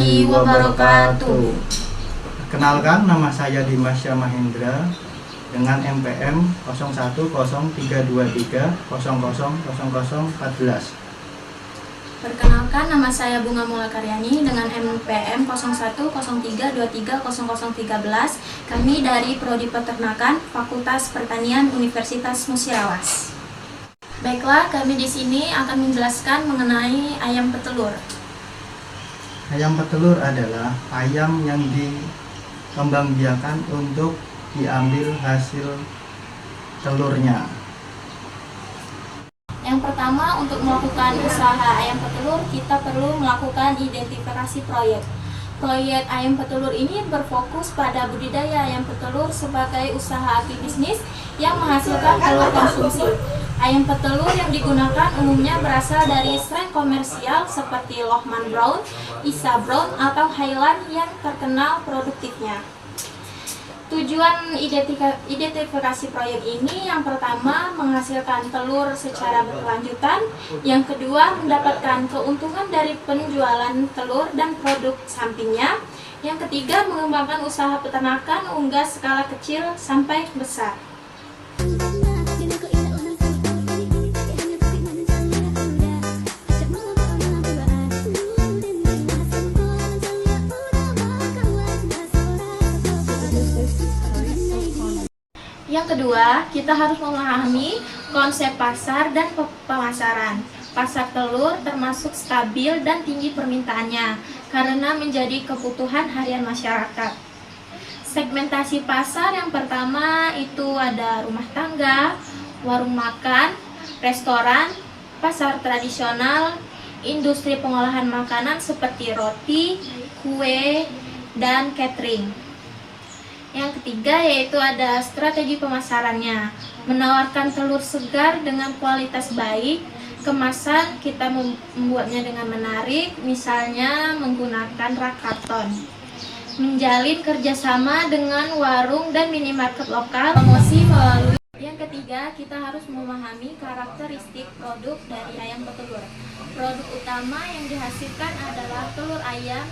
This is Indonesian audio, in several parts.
warahmatullahi wabarakatuh. Perkenalkan, nama saya Dimas Syamahendra dengan MPM 010323000014. Perkenalkan, nama saya Bunga Mula Karyani dengan MPM 0103230013. Kami dari Prodi Peternakan, Fakultas Pertanian Universitas Musirawas. Baiklah, kami di sini akan menjelaskan mengenai ayam petelur. Ayam petelur adalah ayam yang dikembangbiakan untuk diambil hasil telurnya. Yang pertama, untuk melakukan usaha ayam petelur, kita perlu melakukan identifikasi proyek. Proyek ayam petelur ini berfokus pada budidaya ayam petelur sebagai usaha bisnis yang menghasilkan telur konsumsi. Ayam petelur yang digunakan umumnya berasal dari strain komersial seperti Lohmann Brown, Isa Brown, atau Highland yang terkenal produktifnya. Tujuan identifikasi proyek ini yang pertama menghasilkan telur secara berkelanjutan, yang kedua mendapatkan keuntungan dari penjualan telur dan produk sampingnya, yang ketiga mengembangkan usaha peternakan unggas skala kecil sampai besar. Yang kedua, kita harus memahami konsep pasar dan pemasaran. Pasar telur termasuk stabil dan tinggi permintaannya karena menjadi kebutuhan harian masyarakat. Segmentasi pasar yang pertama itu ada rumah tangga, warung makan, restoran, pasar tradisional, industri pengolahan makanan seperti roti, kue, dan catering. Yang ketiga yaitu ada strategi pemasarannya, menawarkan telur segar dengan kualitas baik. Kemasan kita membuatnya dengan menarik, misalnya menggunakan rak karton. Menjalin kerjasama dengan warung dan minimarket lokal, promosi melalui. Yang ketiga, kita harus memahami karakteristik produk dari ayam petelur. Produk utama yang dihasilkan adalah telur ayam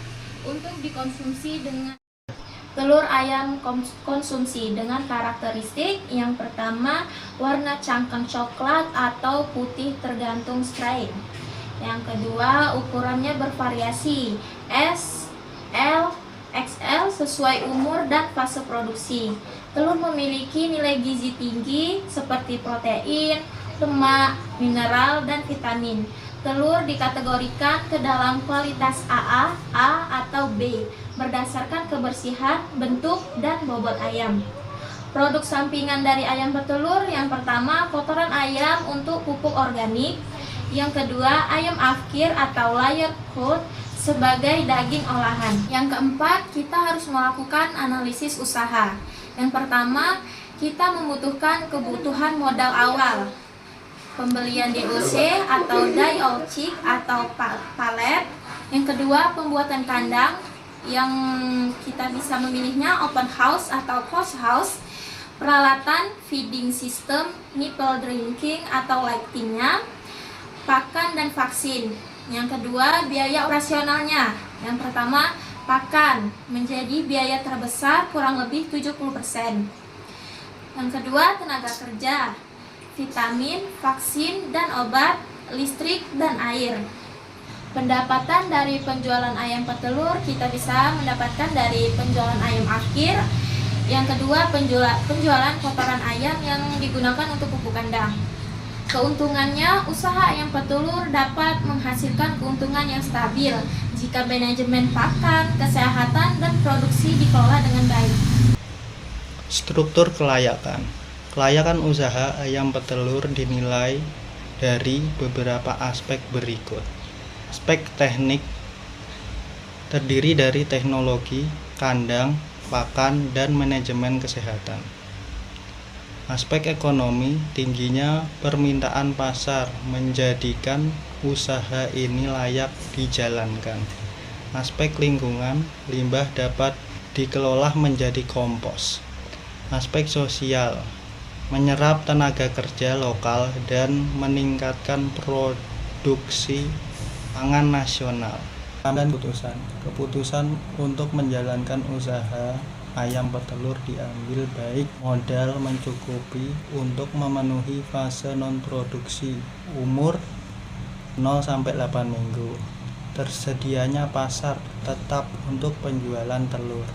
untuk dikonsumsi dengan telur ayam konsumsi dengan karakteristik yang pertama warna cangkang coklat atau putih tergantung strain. Yang kedua ukurannya bervariasi S, L, XL sesuai umur dan fase produksi. Telur memiliki nilai gizi tinggi seperti protein, lemak, mineral, dan vitamin. Telur dikategorikan ke dalam kualitas AA, A, atau B berdasarkan kebersihan, bentuk, dan bobot ayam. Produk sampingan dari ayam petelur yang pertama kotoran ayam untuk pupuk organik. Yang kedua ayam afkir atau layer coat sebagai daging olahan. Yang keempat, kita harus melakukan analisis usaha. Yang pertama, kita membutuhkan kebutuhan modal awal. Pembelian DOC atau die all chick atau palet. Yang kedua, pembuatan kandang yang kita bisa memilihnya open house atau closed house. Peralatan feeding system, nipple drinking atau lightingnya, pakan dan vaksin. Yang kedua, biaya operasionalnya. Yang pertama, pakan menjadi biaya terbesar kurang lebih 70%. Yang kedua, tenaga kerja, vitamin, vaksin, dan obat, listrik, dan air. Pendapatan dari penjualan ayam petelur kita bisa mendapatkan dari penjualan ayam akhir. Yang kedua, penjualan kotoran ayam yang digunakan untuk pupuk kandang. Keuntungannya, usaha ayam petelur dapat menghasilkan keuntungan yang stabil jika manajemen pakan, kesehatan, dan produksi dikelola dengan baik. Struktur kelayakan. Kelayakan usaha ayam petelur dinilai dari beberapa aspek berikut. Aspek teknik terdiri dari teknologi, kandang, pakan, dan manajemen kesehatan. Aspek ekonomi, tingginya permintaan pasar menjadikan usaha ini layak dijalankan. Aspek lingkungan, limbah dapat dikelola menjadi kompos. Aspek sosial, menyerap tenaga kerja lokal dan meningkatkan produksi pangan nasional. Dan keputusan untuk menjalankan usaha ayam petelur diambil baik modal mencukupi untuk memenuhi fase non-produksi umur 0-8 minggu, tersedianya pasar tetap untuk penjualan telur,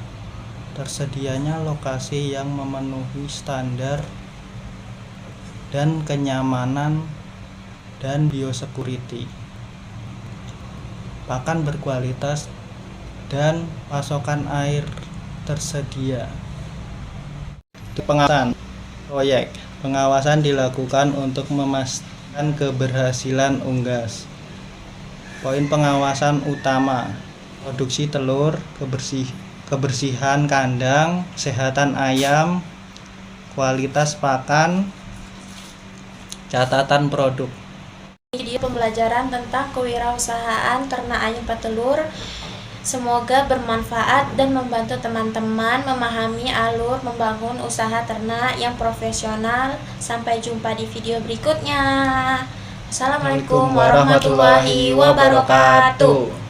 tersedianya lokasi yang memenuhi standar dan kenyamanan dan biosecurity, pakan berkualitas, dan pasokan air tersedia. Pengawasan proyek. Pengawasan dilakukan untuk memastikan keberhasilan unggas. Poin pengawasan utama: produksi telur, kebersihan kandang, kesehatan ayam, kualitas pakan, catatan produk. Video pembelajaran tentang kewirausahaan ternak ayam petelur semoga bermanfaat dan membantu teman-teman memahami alur membangun usaha ternak yang profesional. Sampai jumpa di video berikutnya. Assalamualaikum warahmatullahi wabarakatuh.